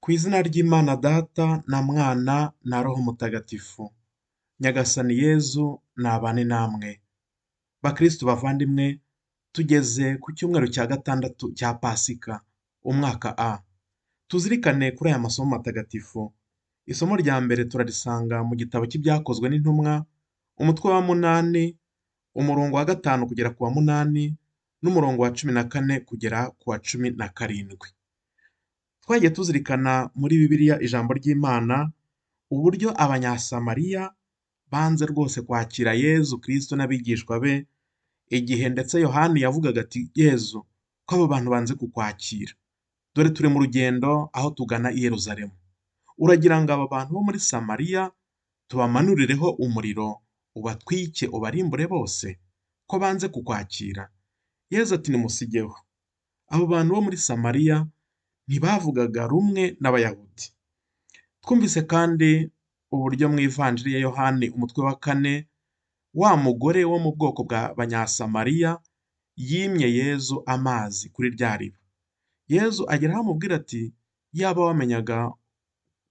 Ku izina ry'Imana Data na Mwana na Roho Mutagatifu. Nyagasani Yezu nabane namwe. Bakristu bavandimwe, tugeze ku cyumweru cya gatandatu cya Pasika, umwaka A. Tuzirikane kuri aya masomo matagatifu. Isomo rya mbere turarisanga mu gitabo cy'Ibyakozwe n'Intumwa, umutwe wa 8, umurongo wa 5 kugera ku wa 8, n'umurongo wa 14 kugera ku wa 17. Twagiye tuzirikana muri Bibiliya ijambo ry'Imana, uburyo Abanyasamariya banze rwose kwakira Yezu Kristo n'abigishwa be, igihe ndetse Yohani yavugaga ati Yezu, ko abo bantu banze kukwakira. Dore turi mu rugendo aho tugana i Yeruzalemu. Uragira ngo aba bantu bo muri Samariya tubamanurireho umuriro, ubatwike ubarimbure bose, ko banze kukwakira? Yezu ati nimusigeho. Abo bantu bo muri Samariya ntibavugaga rumwe n'Abayahudi. Twumvise kandi uburyo mu ivanjiri ya Yohani umutwe wa 4, wa mugore wo mu bwoko bw'Abanyasamariya yimye Yezu amazi kuri rya riba. Yezu ageraho amubwira ati yaba wamenyaga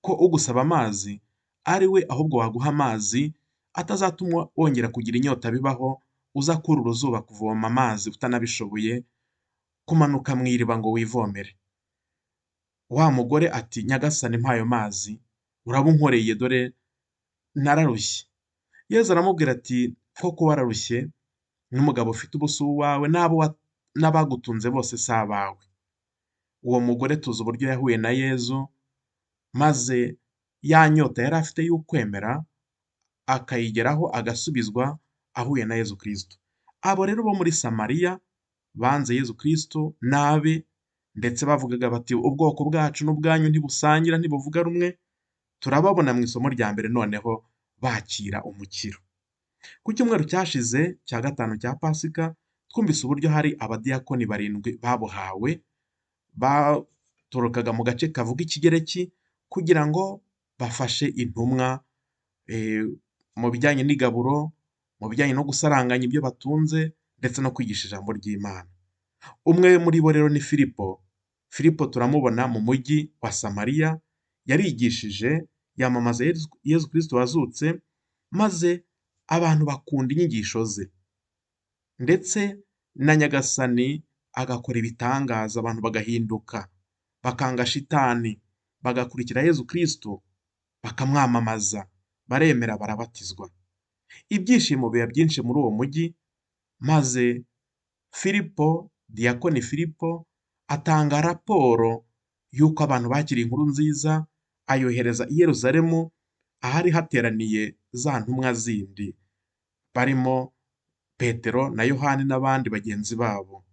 ko ugusaba amazi ari we ahubwo waguha amazi, atazatuma wongera kugira inyota bibaho, uza kurura uzuba kuvoma amazi utanabishoboye, kumanuka mu iriba ngo wivomere. Wa mugore ati Nyagasani mpa ayo mazi, uraba unkoreye dore nararushye. Yezu aramubwira ati koko wararushye, n'umugabo ufite ubu si uwawe, n'abagutunze bose si abawe. Uwo mugore tuzi uburyo yahuye na Yezu, maze ya nyota yari afite y'ukwemera akayigeraho agasubizwa ahuye na Yezu Kristo. Abo rero bo muri Samariya banze Yezu Kristo n'abe, ndetse bavugaga bati ubwoko bwacu n'ubwanyu ntibusangira, ntibuvuga rumwe. Turababona mu isomo rya mbere noneho bakira umukiro. Ku cyumweru cyashize cya gatanu cya Pasika, twumvise uburyo hari abadiyakoni 7 babuhawe, baturukaga mu gace kavuga Ikigereki, kugira ngo bafashe intumwa mu bijyanye n'igaburo, mu bijyanye no gusaranganya ibyo batunze, ndetse no kwigisha ijambo ry'Imana. Umwe muri bo rero ni Filipo. Filipo turamubona mu mujyi wa Samariya, yarigishije yamamaza Yezu Kristo wazutse, maze abantu bakunda inyigisho ze, ndetse na Nyagasani agakora ibitangaza, abantu bagahinduka, bakanga shitani, bagakurikira Yezu Kristo, bakamwamamaza, baremera, barabatizwa. Ibyishimo biba byinshi muri uwo mujyi, maze Filipo, diyakoni Filipo, atanga raporo y'uko abantu bakiriye inkuru nziza, ayohereza i Yeruzalemu, ahari hateraniye za ntumwa zindi, barimo Petero na Yohani n'abandi bagenzi babo.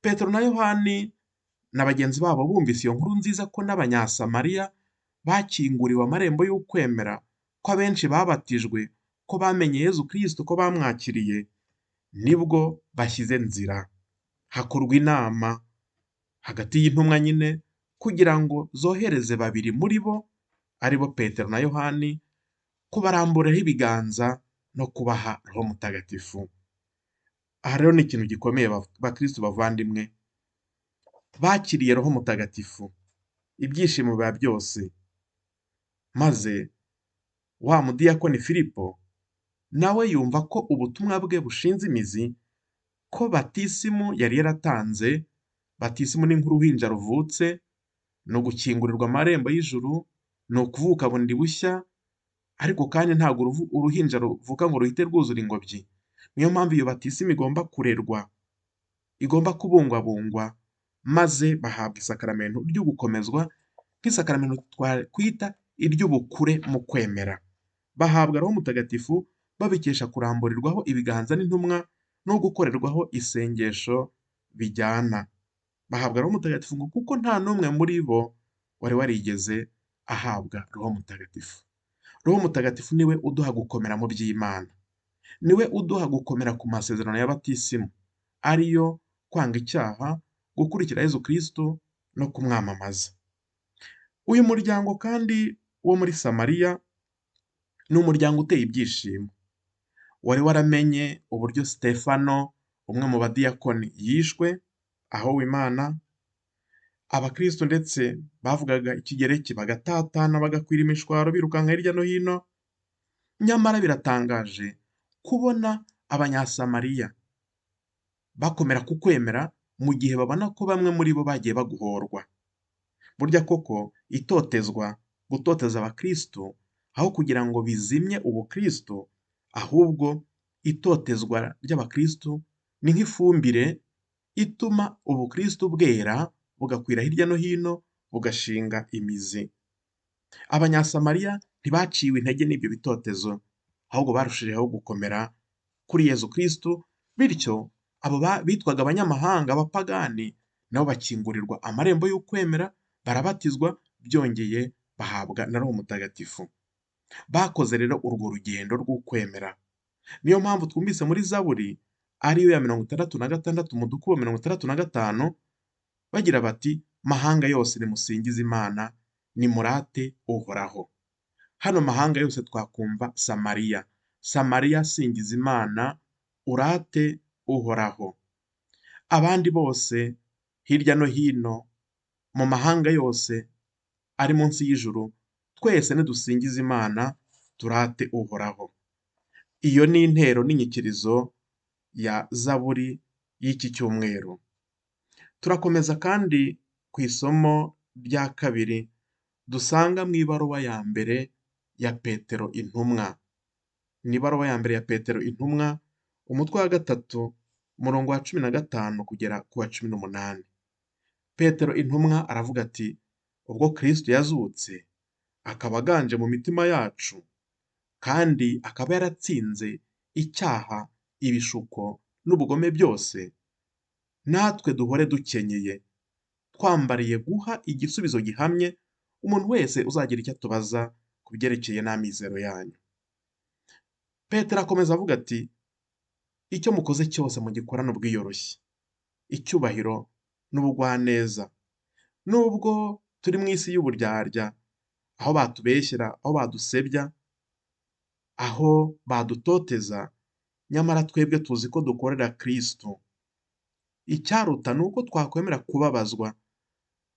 Petero na Yohani na bagenzi babo bumvise iyo nkuru nziza ko n'Abanyasamariya bakinguriwe amarembo y'ukwemera, ko abenshi babatijwe, ko bamenye Yezu Kristo, ko bamwakiriye, nibwo bashyize nzira. Hakorwa inama hagati y'intumwa nyine, kugira ngo zohereze 2 muri bo, ari bo Petero na Yohani, kubaramburaho ibiganza no kubaha Roho Mutagatifu. Aha rero ni ikintu gikomeye bakristo bavandimwe, bakiriye Roho Mutagatifu, ibyishimo biba byose. Maze wa mudiyakoni Filipo nawe yumva ko ubutumwa bwe bushinze imizi, ko batisimu yari yaratanze, batisimu ni nk'uruhinja ruvutse, ni ugukingurirwa amarembo y'ijuru, ni ukuvuka bundi bushya, ariko kandi ntabwo uruhinja ruvuka ngo ruhite rwuzura ingobyi. Niyo mpamvu iyo batisimu igomba kurerwa, igomba kubungwabungwa, maze bahabwa isakaramento ryo gukomezwa, nk'isakaramento twakwita iry'ubukure mu kwemera. Bahabwa Roho Mutagatifu babikesha kuramburirwaho ibiganza n'intumwa, no gukorerwaho isengesho bijyana. Bahabwa Roho Mutagatifu ngo kuko nta n'umwe muri bo wari warigeze ahabwa Roho Mutagatifu. Roho Mutagatifu niwe uduha gukomera mu by'Imana, niwe uduha gukomera ku masezerano ya batisimu, ariyo kwanga icyaha, gukurikira Yezu Kristo no kumwamamaza. Uyu muryango kandi wo muri Samariya ni umuryango uteye ibyishimo. Wari waramenye uburyo Sitefano, umwe mu badiyakoni, yishwe ahawe Imana, Abakristo ndetse bavugaga ikigereki bagatatana bagakwira imishwaro birukanka hirya no hino, nyamara biratangaje kubona Abanyasamariya bakomera ku kwemera mu gihe babona ko bamwe muri bo bagiye baguhorwa. Burya koko gutoteza abakristo aho kugira ngo bizimye ubukristo, ahubwo itotezwa ry'abakristo ni nk'ifumbire ituma ubukristo bwera bugakwira hirya no hino bugashinga imizi. Abanyasamariya ntibaciwe intege n'ibyo bitotezo, ahubwo barushijeho gukomera kuri Yezu Kristo, bityo abo bitwaga abanyamahanga, abapagani, nabo bakingurirwa amarembo y'ukwemera, barabatizwa, byongeye bahabwa na Roho Mutagatifu. Bakoze rero urwo rugendo rw'ukwemera. Niyo mpamvu twumvise muri Zaburi ariyo ya 66 mu dukubo 65 bagira bati: "Mahanga yose nimusingize Imana, nimurate Uhoraho." Hano mahanga yose twakumva Samariya. Samariya singiza Imana, urate Uhoraho. Abandi bose hirya no hino mu mahanga yose ari munsi y'ijuru, twese nidusingize Imana, turate Uhoraho. Iyo ni intero n'inyikirizo ya Zaburi y'iki cyumweru. Turakomeza kandi ku isomo rya kabiri dusanga mu ibaruwa ya mbere ya Petero intumwa. Ni ibaruwa ya mbere ya Petero intumwa, umutwe wa 3, umurongo wa 15 kugera ku wa 18. Petero intumwa aravuga ati: "Ubwo Kristo yazutse, akaba aganje mu mitima yacu, kandi akaba yaratsinze icyaha, ibishuko n'ubugome byose, natwe duhore dukenyeye, twambariye guha igisubizo gihamye umuntu wese uzagira icyo atubaza ku byerekeye n'amizero yanyu." Petero akomeza avuga ati: "Icyo mukoze cyose mugikorane ubwiyoroshye, icyubahiro n'ubugwaneza, nubwo turi mu isi y'uburyarya, aho batubeshyera, aho badusebya, aho badutoteza, nyamara twebwe tuzi ko dukorera Kristo. Icyaruta ni uko twakwemera kubabazwa,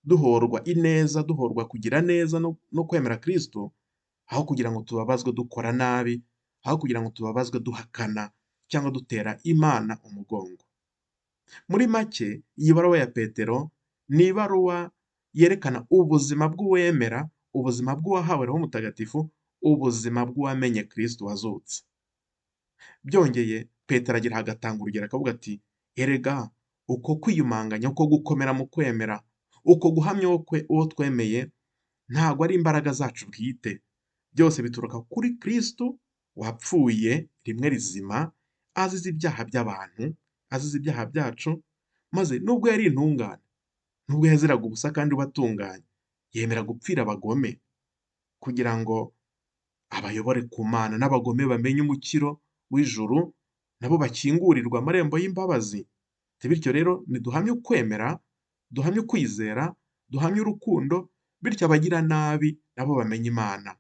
duhorwa ineza, duhorwa kugira neza no kwemera Kristo, aho kugira ngo tubabazwe dukora nabi, aho kugira ngo tubabazwe duhakana cyangwa dutera Imana umugongo." Muri make, iyi baruwa ya Petero ni ibaruwa yerekana ubuzima bw'uwemera, ubuzima bw'uwahawe Roho Mutagatifu, ubuzima bw'uwamenye Kristo wazutse. Byongeye Petero agira agatanga urugero akavuga ati: "Erega uko kwiyumanganya, uko gukomera mu kwemera, uko guhamya uwo twemeye, ntabwo ari imbaraga zacu bwite, byose bituruka kuri Kristo wapfuye rimwe rizima, azize ibyaha by'abantu, azize ibyaha byacu, maze nubwo yari intungane, nubwo yaziraga ubusa kandi ubatunganye, yemera gupfira abagome kugira ngo abayobore ku Mana, n'abagome bamenye umukiro w'ijuru, nabo bakingurirwa amarembo y'imbabazi. Bityo rero niduhamye ukwemera, duhamye ukwizera, duhamye urukundo, bityo abagira nabi nabo bamenye Imana,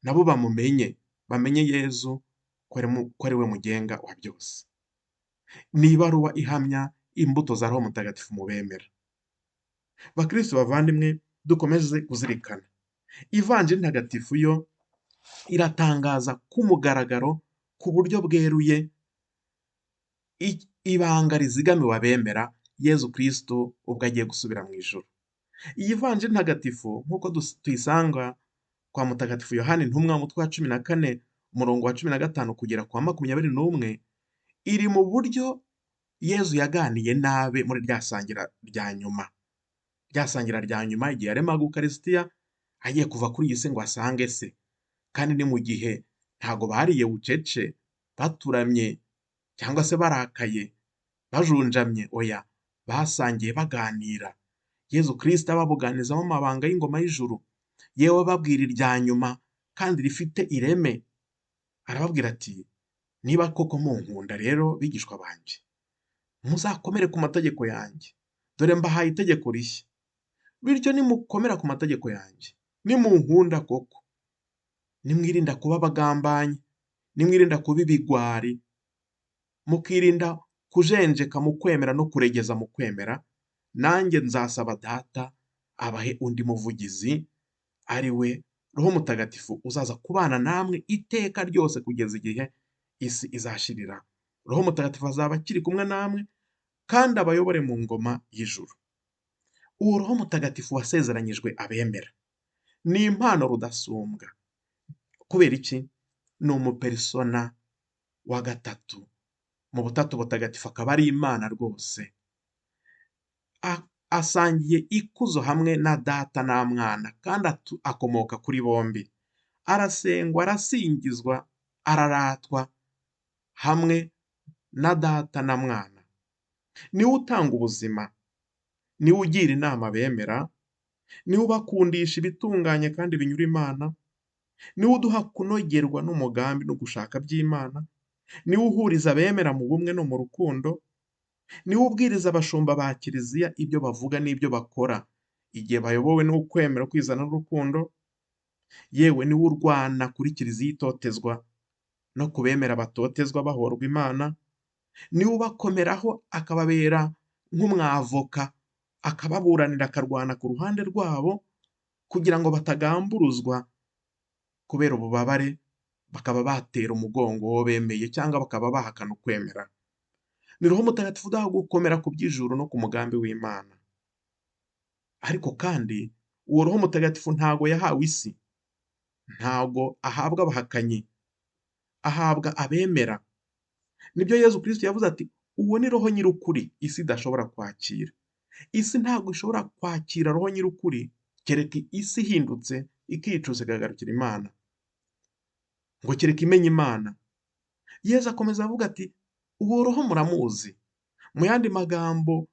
nabo bamumenye, bamenye Yezu ko ari we mugenga wa byose. Ni ibaruwa ihamya imbuto za Roho Mutagatifu mu bemera. Bakristo bavandimwe, dukomeze kuzirikana, Ivanjiri ntagatifu yo iratangaza ku mugaragaro, ku buryo bweruye, ibanga rizigamiwe abemera Yezu Kristo ubwo agiye gusubira mu ijuru. Iyi Vanjiri ntagatifu nk'uko tuyisanga kwa Mutagatifu Yohani intumwa, umutwe wa 14, umurongo wa 15 kugera kwa 21, iri mu buryo Yezu yaganiye n'abe muri rya sangira rya nyuma. Rya sangira rya nyuma igihe yaremaga Ukarisitiya, agiye kuva kuri iyi si ngo asange se. Kandi ni mu gihe ntago bariye bucece, baturamye cyangwa se barakaye, bajunjamye, oya, basangiye baganira. Yezu Kristo ababuganizamo amabanga y'ingoma y'ijuru, yewe ababwira irya nyuma kandi rifite ireme. Arababwira ati: "Niba koko munkunda rero bigishwa banjye, muzakomere ku mategeko yanjye, dore mbahaye itegeko rishya. Bityo nimukomera ku mategeko yanjye, nimunkunda koko, nimwirinda kuba abagambanyi, nimwirinda kuba ibigwari, mukirinda kujenjeka mu kwemera no kuregeza mu kwemera, nanjye nzasaba Data abahe undi muvugizi, ari we Roho Mutagatifu uzaza kubana namwe iteka ryose kugeza igihe isi izashirira. Roho Mutagatifu azaba akiri kumwe namwe kandi abayobore mu ngoma y'ijuru. Uwo Roho Mutagatifu wasezeranyijwe abemera ni impano rudasumbwa. Kubera iki? Ni umupersona wa gatatu mu butatu butagatifu, akaba ari Imana rwose. Asangiye ikuzo hamwe na Data na Mwana kandi akomoka kuri bombi. Arasengwa, arasingizwa, araratwa hamwe na Data na Mwana. Niwe utanga ubuzima, niwe ugira inama abemera, niwe ubakundisha ibitunganye kandi binyura Imana, niwe uduha kunogerwa n'umugambi no gushaka by'Imana, niwe uhuriza abemera mu bumwe no mu rukundo, niwe ubwiriza abashumba ba Kiliziya ibyo bavuga n'ibyo bakora igihe bayobowe n'ukwemera, kwizana n'urukundo. Yewe niwe urwana kuri Kiliziya itotezwa no ku bemera batotezwa bahorwa Imana, niwe ubakomeraho akababera nk'umwavoka, akababuranira, akarwana ku ruhande rwabo kugira ngo batagamburuzwa kubera ububabare, bakaba batera umugongo uwo bemeye cyangwa bakaba bahakana ukwemera. Ni Roho Mutagatifu udaha gukomera ku by'ijuru no ku mugambi w'Imana. Ariko kandi uwo Roho Mutagatifu ntago yahawe isi, ntago ahabwa abahakanyi, ahabwa abemera. Nibyo Yezu Kristo yavuze ati uwo ni Roho nyir'ukuri isi idashobora kwakira. Isi ntabwo ishobora kwakira Roho nyir'ukuri kereka isi ihindutse ikicuza ikagarukira Imana, ngo kereka imenya Imana. Yezu akomeza avuga ati uwo Roho muramuzi. Mu yandi magambo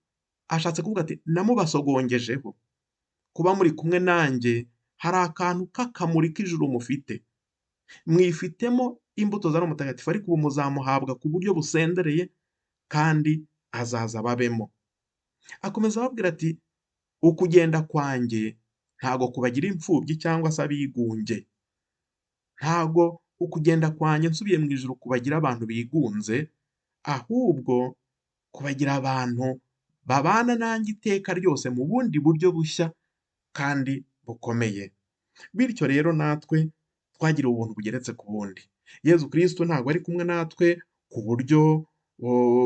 ashatse kuvuga ati namubasogongejeho. Kuba muri kumwe nanjye hari akantu k'akamuri k'ijuru mufite. Mwifitemo imbuto za Roho Mutagatifu, ariko ubu muzamuhabwa ku buryo busendereye kandi azaza ababemo. Akomeza ababwira ati ukugenda kwanjye ntago kubagira imfubyi cyangwa se abigunge. Ntago ukugenda kwanjye nsubiye mu ijuru kubagira abantu bigunze, ahubwo kubagira abantu babana nanjye iteka ryose mu bundi buryo bushya kandi bukomeye. Bityo rero natwe twagiriwe ubuntu bugeretse ku bundi. Yezu Kristo ntabwo ari kumwe natwe ku buryo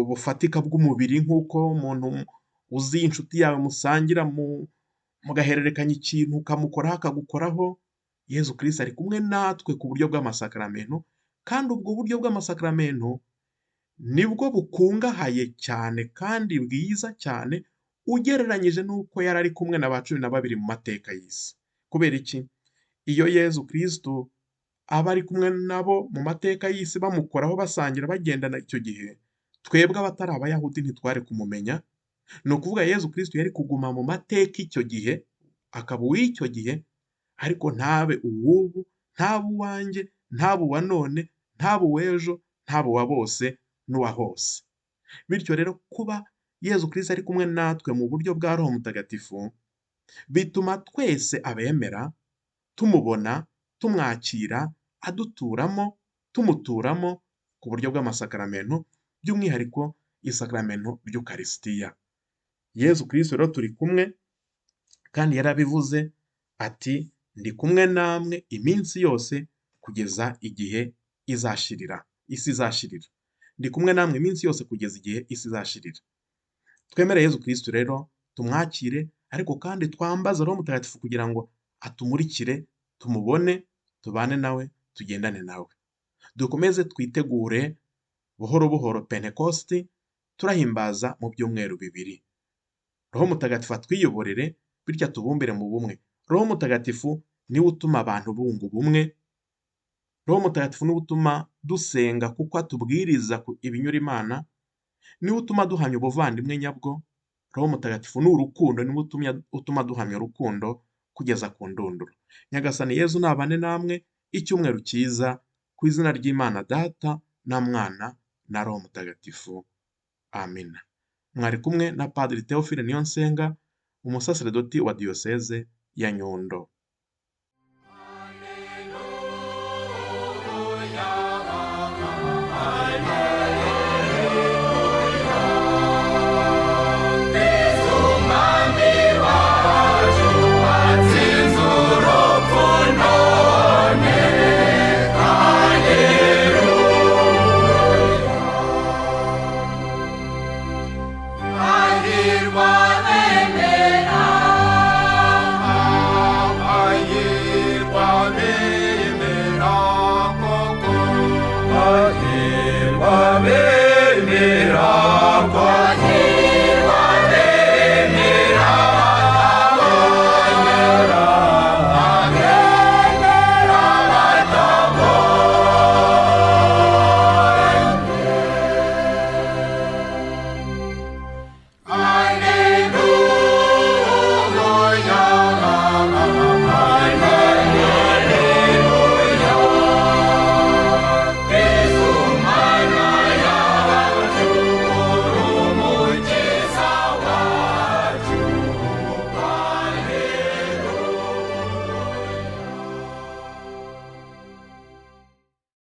bufatika bw'umubiri, nk'uko umuntu uzi inshuti yawe musangira mugahererekanya ikintu ukamukoraho akagukoraho. Yezu Kristo ari kumwe natwe ku buryo bw'amasakaramentu, kandi ubwo buryo bw'amasakaramentu nibwo bukungahaye cyane kandi bwiza cyane ugereranyije n'uko yari ari kumwe na ba 12 mu mateka y'isi. Kubera iki? Iyo Yezu Kristo aba ari kumwe nabo mu mateka y'isi bamukoraho, basangira, bagendana, icyo gihe twebwe abatari Abayahudi ntitwari kumumenya. Ni ukuvuga Yezu Kristo yari kuguma mu mateka icyo gihe, akaba uw'icyo gihe, ariko ntabe uw'ubu, ntabe uwanjye, ntabe uwa none, ntabe uw'ejo, ntabe uwa bose n'uwa hose. Bityo rero kuba Yezu Kristo ari kumwe natwe mu buryo bwa Roho Mutagatifu bituma twese abemera tumubona, tumwakira, aduturamo, tumuturamo ku buryo bw'amasakaramentu, by'umwihariko isakaramentu ry'Ukarisitiya. Yezu Kristo rero turi kumwe, kandi yarabivuze ati ndi kumwe namwe iminsi yose kugeza igihe izashirira, isi izashirira. Ndi kumwe namwe iminsi yose kugeza igihe isi izashirira. Twemere Yezu Kristo rero, tumwakire, ariko kandi twambaze Roho Mutagatifu kugira ngo atumurikire, tumubone, tubane nawe, tugendane nawe. Dukomeze twitegure buhoro buhoro Pentekosti, turahimbaza mu byumweru 2. Roho Mutagatifu atwiyoborere, bityo atubumbire mu bumwe. Roho Mutagatifu niwe utuma abantu bunga ubumwe. Roho Mutagatifu niwe utuma dusenga kuko atubwiriza ibinyura Imana. Niwe utuma duhamya ubuvandimwe nyabwo. Roho Mutagatifu ni urukundo, niwe utuma duhamya urukundo kugeza ku ndunduro. Nyagasani Yezu nabane namwe, icyumweru cyiza, ku izina ry'Imana Data na Mwana na Roho Mutagatifu. Amina. Mwari kumwe na Padiri Theophile Niyonsenga, umusaserdoti wa Diyoseze ya Nyundo. Hallelujah. Amen.